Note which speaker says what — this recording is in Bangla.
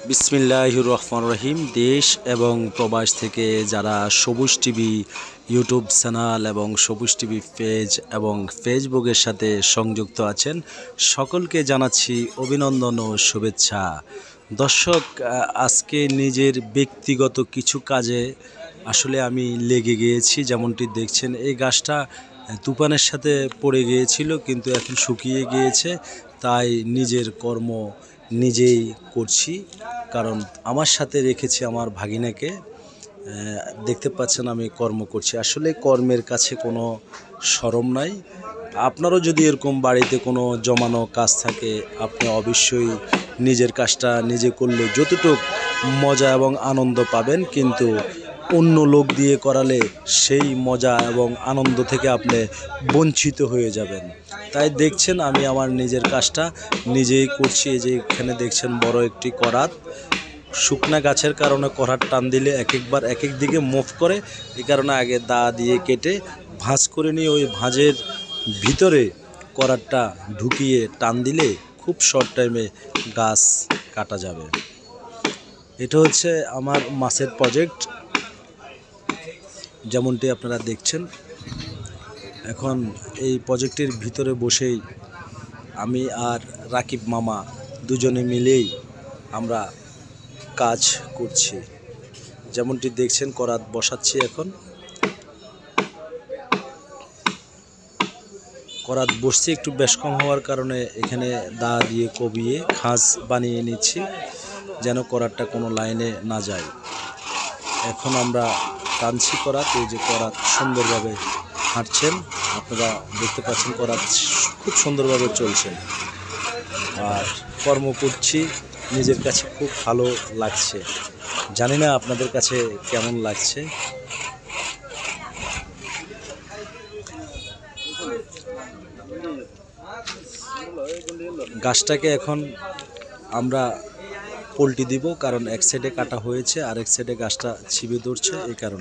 Speaker 1: বিসমিল্লাহির রহমানির রহিম। দেশ এবং প্রবাস থেকে যারা সবুজ টিভি ইউটিউব চ্যানেল এবং সবুজ টিভি পেজ এবং ফেসবুকের সাথে সংযুক্ত আছেন, সকলকে জানাচ্ছি অভিনন্দন ও শুভেচ্ছা। দর্শক, আজকে নিজের ব্যক্তিগত কিছু কাজে আসলে আমি লেগে গিয়েছি। যেমনটি দেখছেন, এই গাছটা তুফানের সাথে পড়ে গিয়েছিল, কিন্তু এখন শুকিয়ে গিয়েছে। তাই নিজের কর্ম নিজেই করছি, কারণ আমার সাথে রেখেছি আমার ভাগিনাকে। দেখতে পাচ্ছেন আমি কর্ম করছি। আসলে কর্মের কাছে কোনো শরম নাই। আপনারও যদি এরকম বাড়িতে কোনো জমানো কাজ থাকে, আপনি অবশ্যই নিজের কাজটা নিজে করলে যতটুকু মজা এবং আনন্দ পাবেন, কিন্তু অন্য লোক দিয়ে করালে সেই মজা এবং আনন্দ থেকে আপনি বঞ্চিত হয়ে যাবেন। তাই দেখছেন আমি আমার নিজের কাজটা নিজেই করছি। এই যে এখানে দেখছেন বড় একটি করাত, শুকনা গাছের কারণে করাত টান দিলে একবার এক এক দিকে মুভ করে, এই কারণে আগে দা দিয়ে কেটে ভাঁজ করে নিয়ে ওই ভাঁজের ভিতরে করাতটা ঢুকিয়ে টান দিলে খুব শর্ট টাইমে গাছ কাটা যাবে। এটা হচ্ছে আমার মাছের প্রজেক্ট, যেমনটি আপনারা দেখছেন। এখন এই প্রজেক্টের ভিতরে বসেই আমি আর রাকিব মামা দুজনে মিলেই আমরা কাজ করছি। যেমনটি দেখছেন করাত বসাচ্ছি। এখন করাত বসছে, একটু বেশ কম হওয়ার কারণে এখানে দা দিয়ে কবিয়ে খাঁজ বানিয়ে নিচ্ছি, যেন করাতটা কোনো লাইনে না যায়। এখন আমরা টানছি করাত। এই যে করাত সুন্দরভাবে হাঁটছেন, আপনারা দেখতে পাচ্ছেন করাত খুব সুন্দরভাবে চলছে। আর কর্ম করছি, নিজের কাছে খুব ভালো লাগছে। জানি না আপনাদের কাছে কেমন লাগছে। গাছটাকে এখন আমরা পল্টি দিব, কারণ এক সাইডে কাটা হয়েছে আর এক সাইডে গাছটা ছিবে ধরছে, এই কারণে।